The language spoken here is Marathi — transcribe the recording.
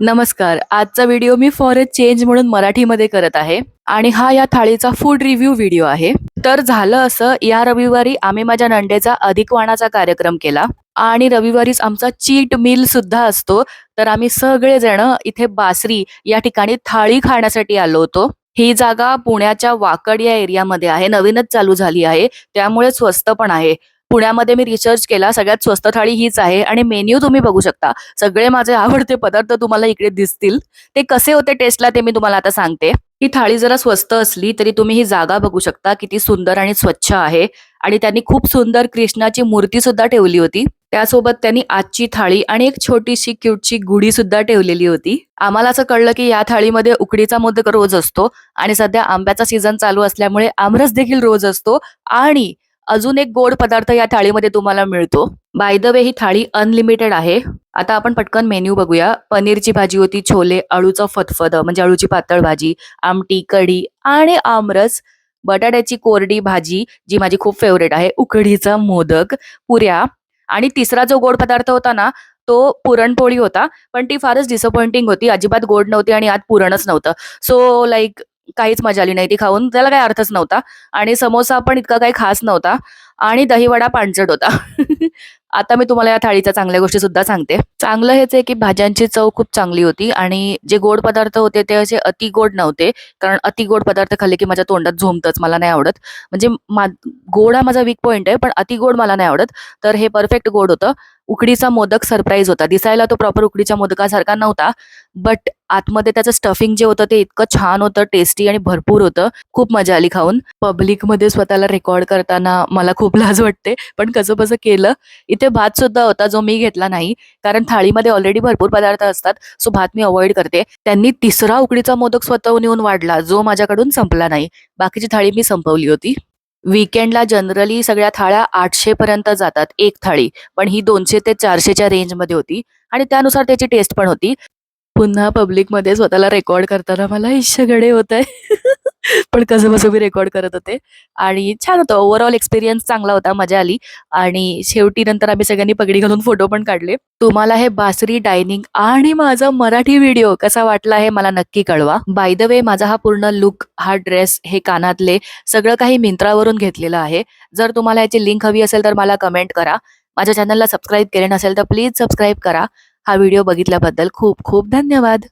नमस्कार. आजचा video me for a change म्हणून मराठीमध्ये करत आहे आणि हा या थाळीचा फूड रिव्ह्यू व्हिडिओ आहे. तर झालं असं, या रविवारी आम्ही माझ्या नंडेचा अधिक वाणाचा कार्यक्रम केला आणि रविवारीच आमचा चीट मील सुद्धा असतो. तर आम्ही सगळेजण इथे बासरी या ठिकाणी थाळी खाण्यासाठी आलो होतो. ही जागा पुण्याच्या वाकड या एरियामध्ये आहे. नवीनच चालू झाली आहे. त्यामुळे स्वस्त पण आहे. पुण्यामध्ये मी रिसर्च केला, सगळ्यात स्वस्त थाळी हीच आहे आणि मेन्यू तुम्ही बघू शकता. सगळे माझे आवडते पदार्थ तुम्हाला इकडे दिसतील. ते कसे होते टेस्टला ते मी तुम्हाला आता सांगते. ही थाळी जरा स्वस्त असली तरी तुम्ही ही जागा बघू शकता, किती सुंदर आणि स्वच्छ आहे आणि त्यांनी खूप सुंदर कृष्णाची मूर्ती सुद्धा ठेवली होती. त्यासोबत त्यांनी आजची थाळी आणि एक छोटीशी क्यूटची गुढी सुद्धा ठेवलेली होती. आम्हाला असं कळलं की या थाळीमध्ये उकडीचा मोदक रोज असतो आणि सध्या आंब्याचा सीझन चालू असल्यामुळे आमरस देखील रोज असतो आणि अजून एक गोड पदार्थ या थाळीमध्ये तुम्हाला मिळतो. बाय द वे ही थाळी अनलिमिटेड आहे. आता आपण पटकन मेन्यू बघूया. पनीरची भाजी होती, छोले, अळूचं फतफद म्हणजे अळूची पातळ भाजी, आमटी, कढी आणि आमरस, बटाट्याची कोरडी भाजी जी माझी खूप फेवरेट आहे, उकडीचा मोदक, पुऱ्या आणि तिसरा जो गोड पदार्थ होता ना, तो पुरणपोळी होता. पण ती फारच डिसअपॉइंटिंग होती. अजिबात गोड नव्हती आणि आत पुरणच नव्हतं. सो लाइक काहीच मजा आली नाही ती खाऊन. त्याला काही अर्थच नव्हता. आणि समोसा पण इतका काही खास नव्हता आणि दहीवडा पानसट होता. आता मी तुम्हाला या थाळीच्या चांगल्या गोष्टी सुद्धा सांगते. चांगलं हेच आहे की भाज्यांची चव खूप चांगली होती आणि जे गोड पदार्थ होते ते असे अति गोड नव्हते. कारण अति गोड पदार्थ खाल्ले की माझ्या तोंडात झोंबतच, मला नाही आवडत. म्हणजे गोड हा माझा वीक पॉइंट आहे, पण अति गोड मला नाही आवडत. तर हे परफेक्ट गोड होतं. उकडीचा मोदक सरप्राईज होता. दिसायला तो प्रॉपर उकडीच्या मोदकासारखा नव्हता, बट आतमध्ये त्याचं स्टफिंग जे होतं ते इतकं छान होतं, टेस्टी आणि भरपूर होतं. खूप मजा आली खाऊन. पब्लिकमध्ये स्वतःला रेकॉर्ड करताना मला खूप लाज वाटते, पण कसंबसं केलं. इथे भात सुद्धा होता जो मी घेतला नाही, कारण थाळीमध्ये ऑलरेडी भरपूर पदार्थ असतात, सो भात मी अव्हॉइड करते. त्यांनी तिसरा उकडीचा मोदक स्वतःहून येऊन वाढला, जो माझ्याकडून संपला नाही. बाकीची थाळी मी संपवली होती. वीकेंडला जनरली सगळ्या थाळ्या 800 पर्यंत जातात एक थाळी, पण ही 200 ते 400च्या रेंजमध्ये होती आणि त्यानुसार त्याची टेस्ट पण होती. पुन्हा पब्लिकमध्ये स्वतःला रेकॉर्ड करताना मला इश्शगडे होतंय. पण कसंबसं मी रेकॉर्ड करत होते आणि छान होतं. ओव्हरऑल एक्सपिरियन्स चांगला होता, मजा आली आणि शेवटी नंतर आम्ही सगळ्यांनी पगडी घालून फोटो पण काढले. तुम्हाला हे बासरी डायनिंग आणि माझा मराठी व्हिडिओ कसा वाटला हे मला नक्की कळवा. बाय द वे माझा हा पूर्ण लुक, हा ड्रेस, हे कानातले सगळं काही मिंत्रावरून घेतलेलं आहे. जर तुम्हाला याची लिंक हवी असेल तर मला कमेंट करा. माझ्या चॅनलला सबस्क्राईब केले नसेल तर प्लीज सबस्क्राईब करा. हा व्हिडिओ बघितल्याबद्दल खूप खूप धन्यवाद.